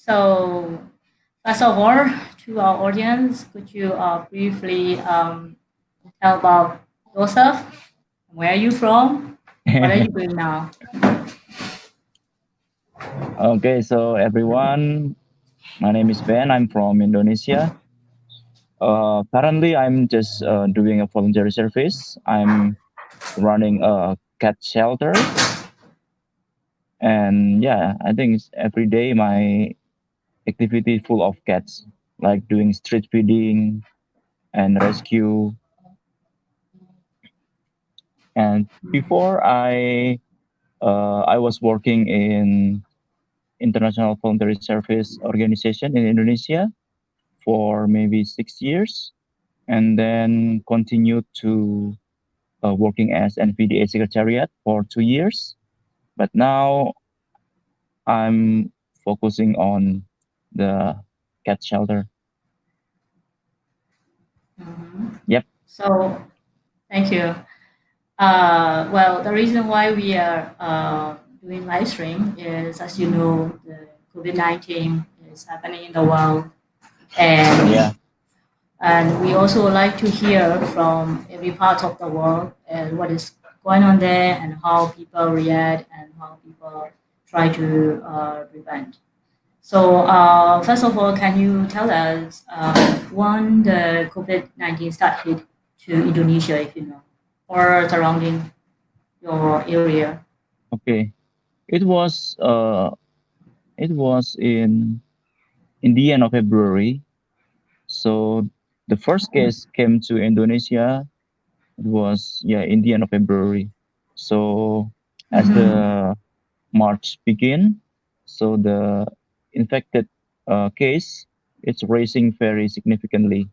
So, first of all, to our audience, could you briefly tell about yourself? Where are you from? What are you doing now? Okay, so everyone, my name is Ben. I'm from Indonesia. Currently, I'm just doing a voluntary service. I'm running a cat shelter, and yeah, I think it's every day my activity full of cats, like doing street feeding and rescue. And before I was working in international voluntary service organization in Indonesia for maybe 6 years, and then continued to working as NVDA Secretariat for 2 years. But now I'm focusing on the cat shelter. Mhm. Yep. So, thank you. Well, the reason why we are doing live stream is, as you know, the COVID-19 is happening in the world, and Yeah. and we also like to hear from every part of the world and what is going on there and how people react and how people try to prevent. So, first of all, can you tell us when the COVID-19 started to Indonesia, if you know, or surrounding your area? Okay. It was uh it was in the end of February. So the first case came to Indonesia. It was in the end of February. So as Mm-hmm. the March begin, so the infected case it's rising very significantly.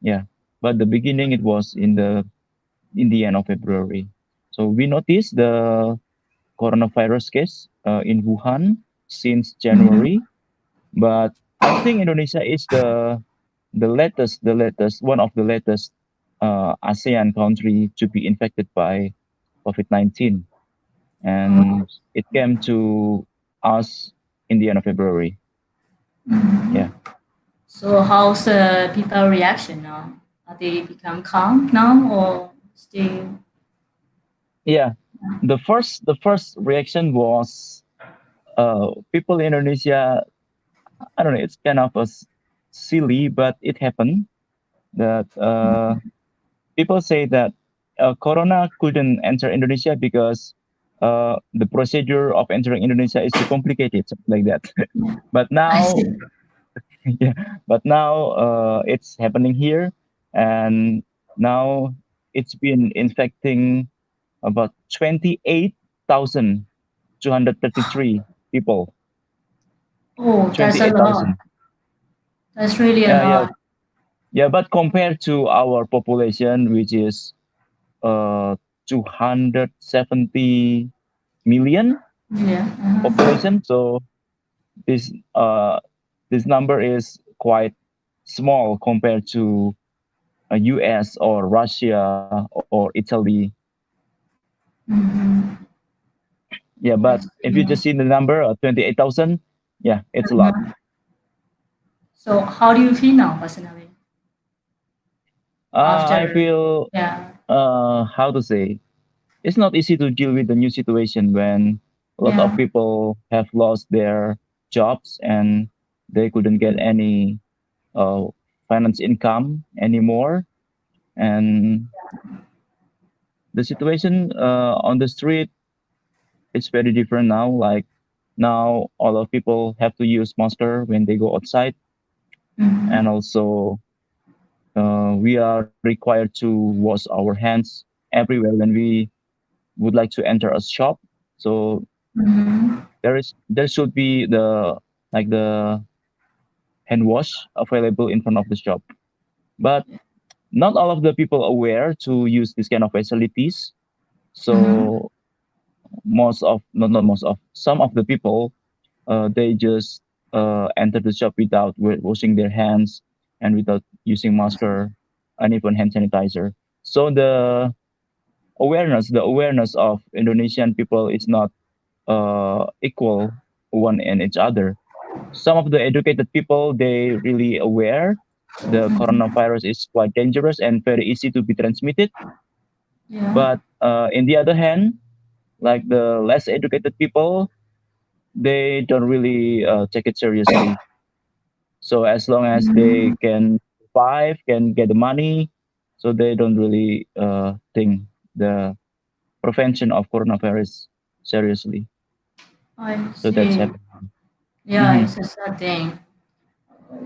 Yeah, but the beginning it was in the end of February. So we noticed the coronavirus case in Wuhan since Mm-hmm. January, but I think Indonesia is the latest one of the latest ASEAN country to be infected by COVID-19, and it came to us in the end of February. Yeah, So, how's the people reaction now? Are they become calm now or still? yeah. The first reaction was people in Indonesia. I don't know. It's kind of silly, but it happened that people say that Corona couldn't enter Indonesia because the procedure of entering Indonesia is too complicated, something like that. But I now, see. yeah, but now it's happening here, and now it's been infecting about 28,233 people. Oh, that's a lot. 28,000. That's really a Yeah, yeah, lot. yeah. But compared to our population, which is 270 million Yeah. Uh-huh. population. So this uh, this number is quite small compared to US or Russia or Italy. Mm-hmm. Yeah, I but if you see. just see the number 28,000, yeah, it's a lot. Uh-huh. So, how do you feel now, personally, I after? feel Yeah. how to say it's not easy to deal with the new situation when a lot of Yeah. people have lost their jobs and they couldn't get any uh, finance income anymore. And the situation on the street is very different now. Like now, all of people have to use masker when they go outside, and Mm-hmm. also we are required to wash our hands everywhere when we would like to enter a shop. So Mm-hmm. there should be the hand wash available in front of the shop, but not all of the people aware to use this kind of facilities. Mm-hmm. So most of not most of some of the people they just enter the shop without washing their hands and without using masker and even hand sanitizer. So the awareness of Indonesian people is not equal one and each other. Some of the educated people, they really aware the coronavirus is quite dangerous and very easy to be transmitted. Yeah. But in the other hand, like the less educated people, they don't really take it seriously. So as long as they Mm, can survive, can get the money, so they don't really think the prevention of coronavirus seriously. I So that's see. happening. Yeah, Hmm. it's a sad thing.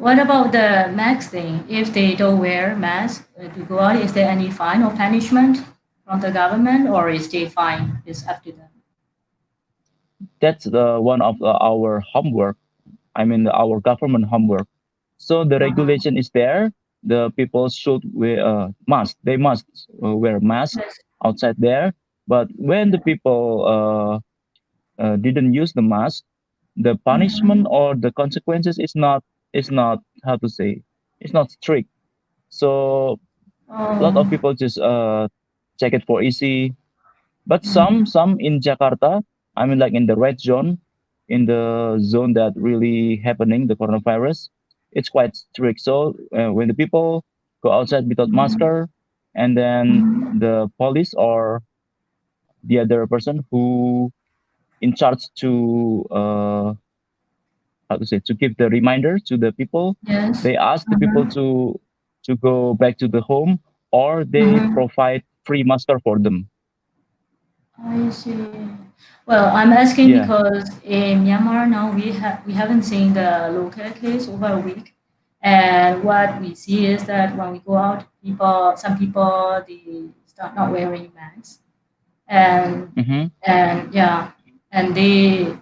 What about the mask thing? If they don't wear mask to go out, is there any fine or punishment from the government, or is they fine? It's up to them. That's one of our homework. I mean, our government homework. So the Uh-huh. regulation is there. The people should wear must. They must wear mask Yes. outside there. But when the people didn't use the mask, the punishment Mm-hmm. or the consequences is not how to say, it's not strict. So a lot of Oh. people just check it for easy. But some Mm-hmm. some in Jakarta, I mean, like in the red zone, in the zone that really happening the coronavirus, it's quite strict. So when the people go outside without masker, and then Mm-hmm. the police or the other person who in charge to how to say, to give the reminder to the people, Yes. they ask the people Mm-hmm. to go back to the home, or they Mm-hmm. provide free masker for them. I see. Well, I'm asking Yeah. because in Myanmar now we haven't seen the local case over a week, and what we see is that when we go out, some people they start not wearing masks, and Mm-hmm. yeah, and they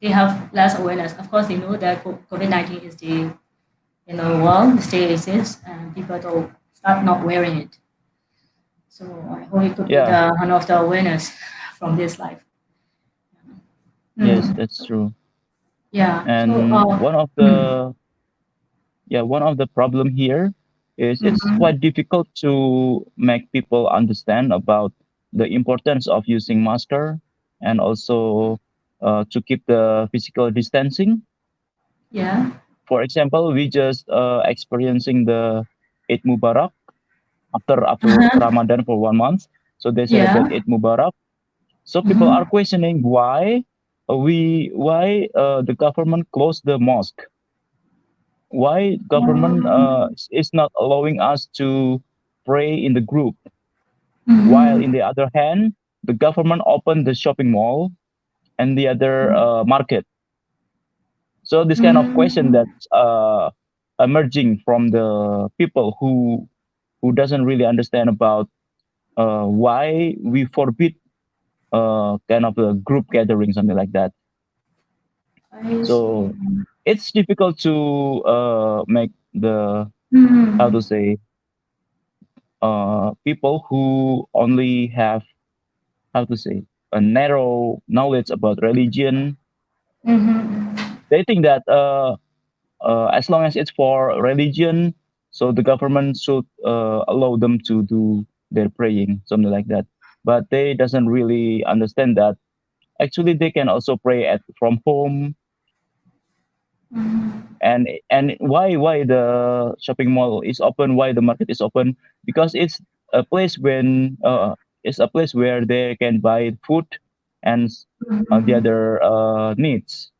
have less awareness. Of course, they know that COVID-19 is the in the world still exists, and people don't start not wearing it. So I hope it could be Yeah. the one of the awareness from this life. Yes, Mm, that's true. yeah. So, And mm, one of the problem here is it's mhm, quite difficult to make people understand about the importance of using masker, and also to keep the physical distancing. yeah. For example, we just experiencing the Eid Mubarak after Uh-huh. Ramadan for 1 month. So they celebrate Yeah. Eid Mubarak. So people are Mm-hmm. questioning why the government closed the mosque, why government is not allowing us to pray in the group, while in Mm-hmm. the other hand the government opened the shopping mall and the other market. So this kind of question Mm-hmm. that's emerging from the people who doesn't really understand about why we forbid kind of a group gathering, something like that. I see. So it's difficult to make the, how Mm-hmm. to say, people who only have, how to say, a narrow knowledge about religion. Mm-hmm. They think that as long as it's for religion, so the government should allow them to do their praying, something like that. But they doesn't really understand that actually they can also pray at from home. Mm-hmm. And why the shopping mall is open, why the market is open, because a place when it's a place where they can buy food and the Mm-hmm. other needs.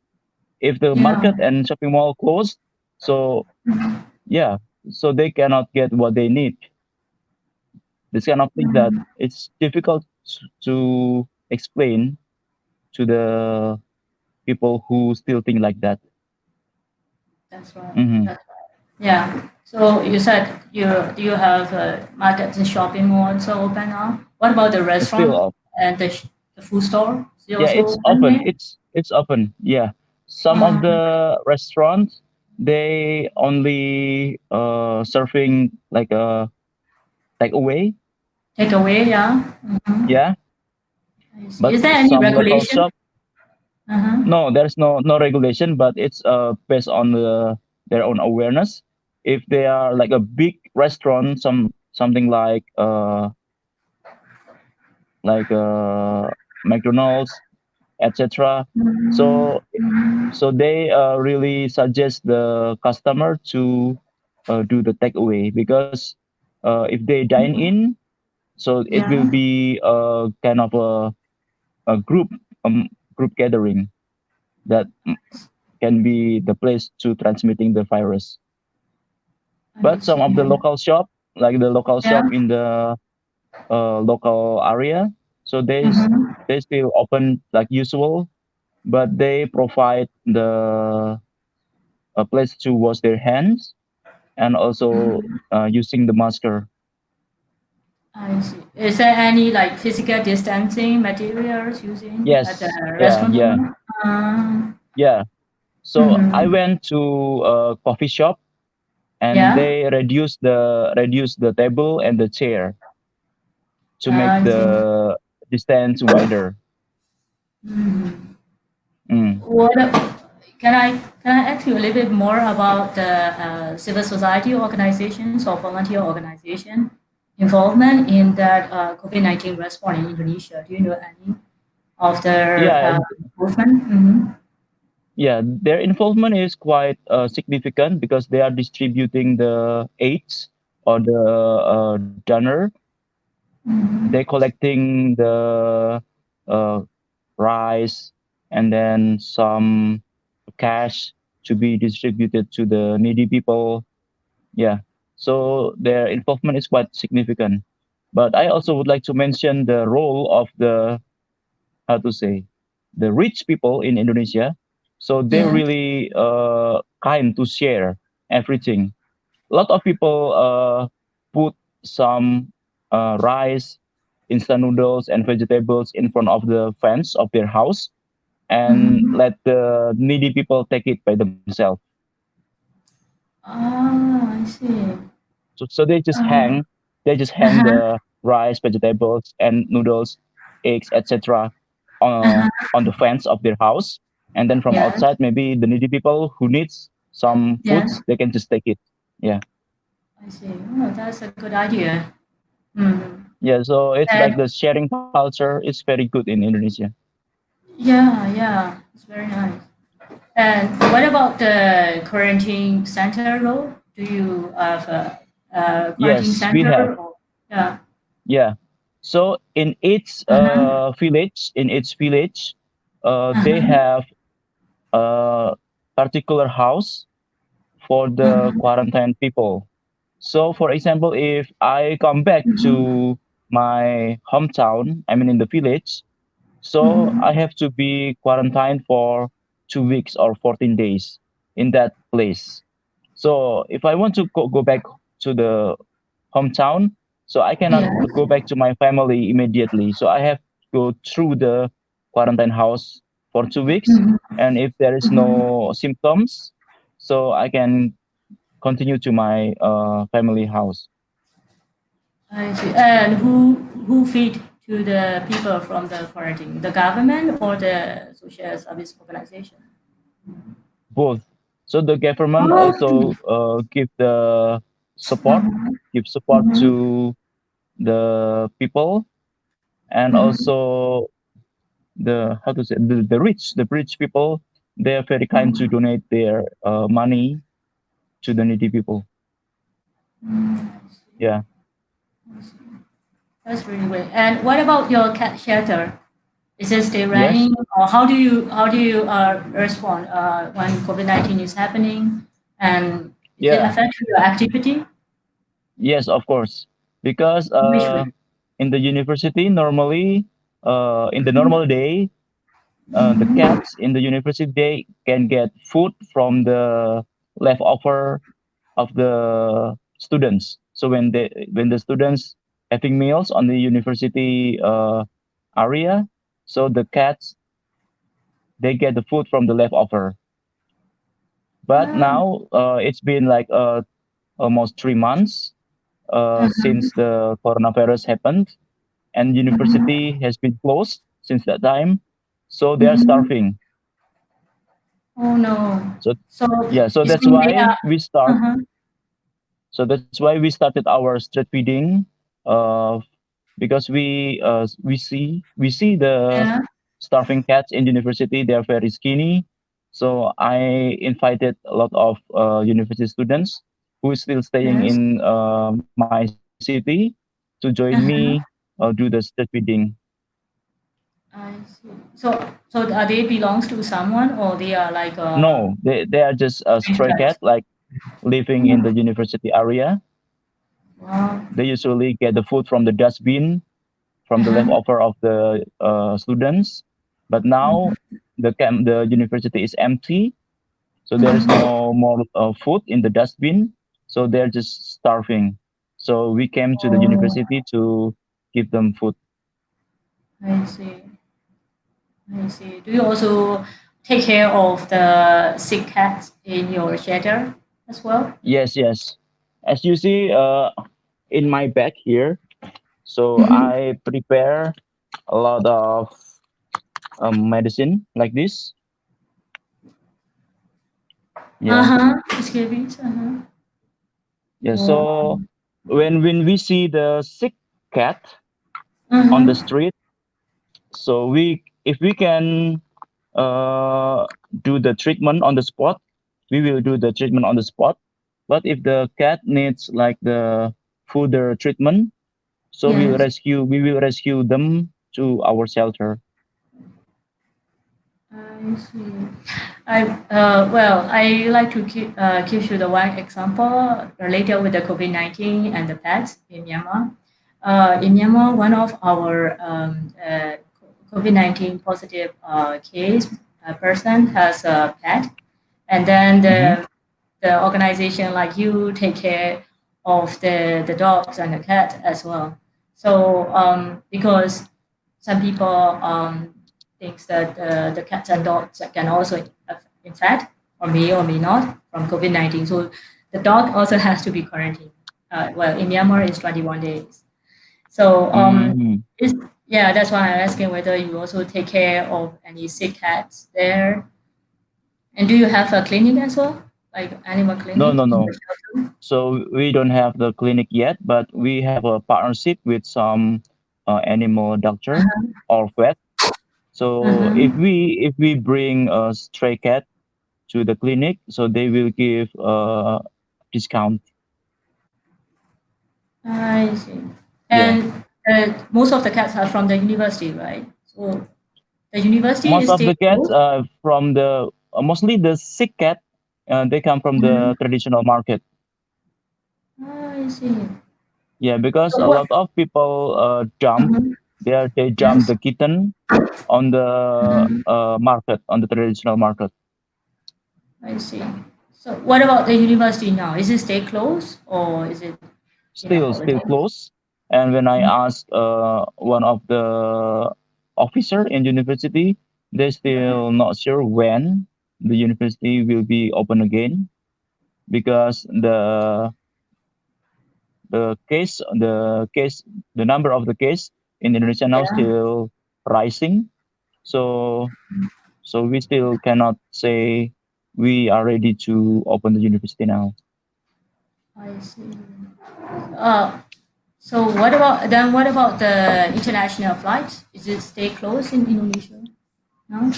If the Yeah. market and shopping mall closed, so yeah, so they cannot get what they need. This kind of thing that Mm-hmm. it's difficult to explain to the people who still think like that. That's right. Hmm. That's right. Yeah. So you said you have markets and shopping malls are open now. What about the It's still restaurant up. and the food store? Is it Yeah, also it's open open. there? It's open. Yeah, some of Um, the restaurants, they only serving like a takeaway. Takeaway, yeah. Mm-hmm. Yeah, I see. but Is there any some local regulation? shop, Uh-huh. no, there's no regulation, but it's based on their own awareness. If they are like a big restaurant, something like McDonald's, etc. Mhm. So they really suggest the customer to do the takeaway because if they dine in, so it will Yeah, be kind of a group gathering that can be the place to transmitting the virus. I But some of the see. local shop, like the local shop Yeah. in the local area, so Mm-hmm. they still open like usual, but they provide the a place to wash their hands and also using the masker. I see. Is there any like physical distancing materials using at the Yes, yeah, restaurant yeah, owner? yeah. So I Mm-hmm. went to a coffee shop and Yeah. they reduce the table and the chair to make I see. the distance wider. Mm-hmm. Mm. Can I ask you a little bit more about the civil society organizations or volunteer organization involvement in that COVID-19 response in Indonesia? Do you know any of their Yeah, movement? Mm-hmm. yeah. Their involvement is quite significant because they are distributing the aids or the donor. They Mm-hmm. collecting the uh, rice and then some cash to be distributed to the needy people. Yeah. So their involvement is quite significant. But I also would like to mention the role of the, how to say, the rich people in Indonesia. So they're Yeah. really kind to share everything. A lot of people put some rice, instant noodles, and vegetables in front of the fence of their house and Mm-hmm. let the needy people take it by themselves. Ah, I see. So Uh, they just hang uh-huh. the rice, vegetables, and noodles, eggs, etc. Uh-huh. On the fence of their house, and then from Yes. outside, maybe the needy people who needs some Yes. foods, they can just take it. Yeah, I see. Oh, that's a good idea. Mm-hmm. yeah. So it's like And the sharing culture is very good in Indonesia. yeah, yeah, it's very nice. And what about the quarantine center role? Do you have a quarantine Yes, we have. center? Or, yeah. Yeah. So Uh-huh. in each village, they Uh-huh. have a particular house for the Uh-huh. quarantine people. So, for example, if I come back Mm-hmm. to my hometown, I mean in the village, so I Mm-hmm. have to be quarantined for 2 weeks or 14 days in that place. So, if I want to go back to the hometown, so I cannot Yes. go back to my family immediately. So I have to go through the quarantine house for 2 weeks. Mm-hmm. And if there is Mm-hmm. no symptoms, so I can continue to my family house. I see. And who feed to the people from the quarantine? The government or the social service organization? Both. So the government Oh. also give the support, Uh-huh. give support Mm-hmm. to the people, and Mm-hmm. also the, how to say, the rich people. They are very kind to donate their money to the needy people. Mm-hmm. Yeah. I see. That's really great. And what about your cat shelter? Is it still Yes. running, or how do you respond when COVID-19 is happening, and is it Yeah. affect your activity? Yes, of course. Because Which way? in the university, normally, in the Mhm. normal day, the Mhm. cats in the university they can get food from the leftover of the students. So when the students having meals on the university area, so the cats they get the food from the leftover. But Ah, now it's been like almost 3 months since mhm. the coronavirus happened, and Mhm. university has been closed since that time. So they are Mhm. starving. Oh no. So So yeah, so it's that's been they why are. we start. Uh-huh. So that's why we started our street feeding, uh, because we see the Yeah. starving cats in university. They are very skinny. So I invited a lot of university students who is still staying Yes. in my city to join me Uh-huh. do the street feeding. I see. So are they belongs to someone or they are like No, they are just a stray cat strangers? like living in the university area. Wow. They usually get the food from the dustbin, from the Uh-huh. leftover of the students. But now the university is empty, so there is Mhm. no more food in the dustbin. So they're just starving. So we came to the Oh, university to give them food. I see. I see. Do you also take care of the sick cats in your shelter as well? Yes, yes. As you see in my bag here, so Mm-hmm. I prepare a lot of medicine like this. Yeah, Uh-huh. Scabies. Uh-huh. yeah. Oh. So when we see the sick cat on the Uh-huh. street, so we if we can uh, do the treatment on the spot, we will do the treatment on the spot. But if the cat needs like the further treatment, so Yes. we will rescue them to our shelter. I see. I like to give you the one example related with the COVID-19 and the pets in Myanmar. In Myanmar, one of our COVID-19 positive case person has a pet, and then Mm-hmm. the organization like you take care of the dogs and the cat as well. So because some people thinks that the cats and dogs can also infect or may not from COVID-19. So the dog also has to be quarantined. In Myanmar, it's 21 days. So Mm-hmm. is yeah, that's why I'm asking whether you also take care of any sick cats there. And do you have a clinic as well, like animal No, clinic no, in no. the shelter? So we don't have the clinic yet, but we have a partnership with some animal doctor or vet. So Uh-huh. if we bring a stray cat to the clinic, so they will give a discount. I see. Yeah, And most of the cats are from the university, right? So the university most is of still the cats closed. from the mostly the sick cat, they come from Mhm. the traditional market. I see. Yeah, because So a what? lot of people jump Mhm. there. They jump Yes. the kitten on the Mhm. market, on the traditional market. I see. So what about the university now? Is it stay closed or is it in a Still holiday? close. And when I Mhm. asked one of the officer in university, they're still not sure when the university will be open again because the case the number of the case in Indonesia now Yeah, still rising. So we still cannot say we are ready to open the university now. I see. Uh, so what about the international flights? Is it stay closed in Indonesia? No.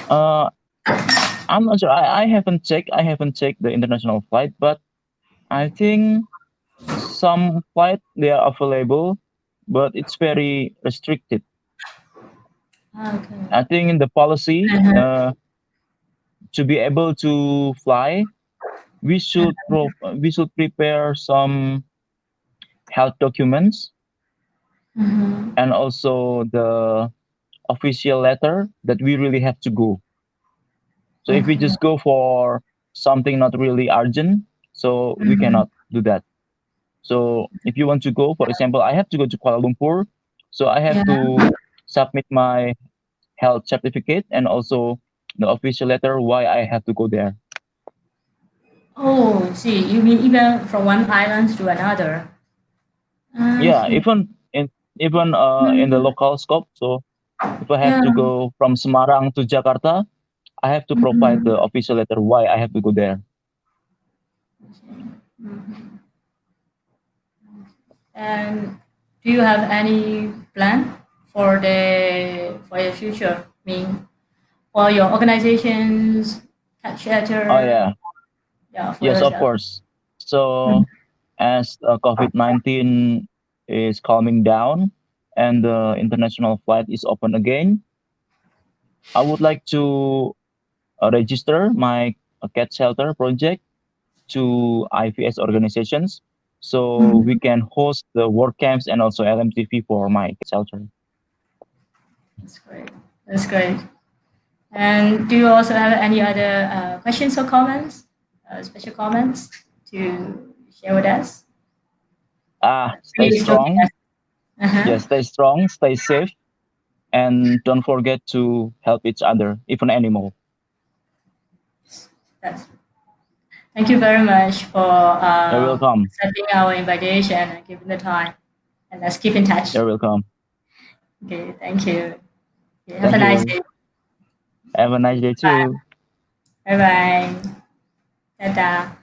Uh, I'm not sure. I haven't checked. I haven't checked the international flight, but I think some flight they are available, but it's very restricted. Okay. I think in the policy, Uh-huh. to be able to fly, we should prepare some health documents Mhm. and also the official letter that we really have to go. So if we Okay. just go for something not really urgent, so we Mhm. cannot do that. So if you want to go, for example, I have to go to Kuala Lumpur, so I have Yeah. to submit my health certificate and also the official letter why I have to go there. Oh, see, you mean even from one island to another? I Yeah, see. even in the Mhm. local scope. So if I have Yeah. to go from Semarang to Jakarta, I have to provide the Mhm. official letter why I have to go there. Mhm. And do you have any plan for the future? I mean, for your organizations, cat shelter, Oh yeah, yeah, for yes, of yourself. course. So as COVID-19 is calming down and the international flight is open again, I would like to register my cat shelter project to IVS organizations so we Mhm. can host the work camps and also LMTV for my cat shelter. That's great. That's great. And do you also have any other questions or comments, special comments to share with us? Stay Please do strong. yes. Uh-huh. Yes, stay strong, stay safe, and don't forget to help each other, even animal. That's, thank you very much for You're welcome. accepting our invitation and giving the time. And let's keep in touch. You're welcome. Okay, thank you. Okay, have a Thank nice you. day. Have a nice day Bye. too. Bye bye. Ta-ta.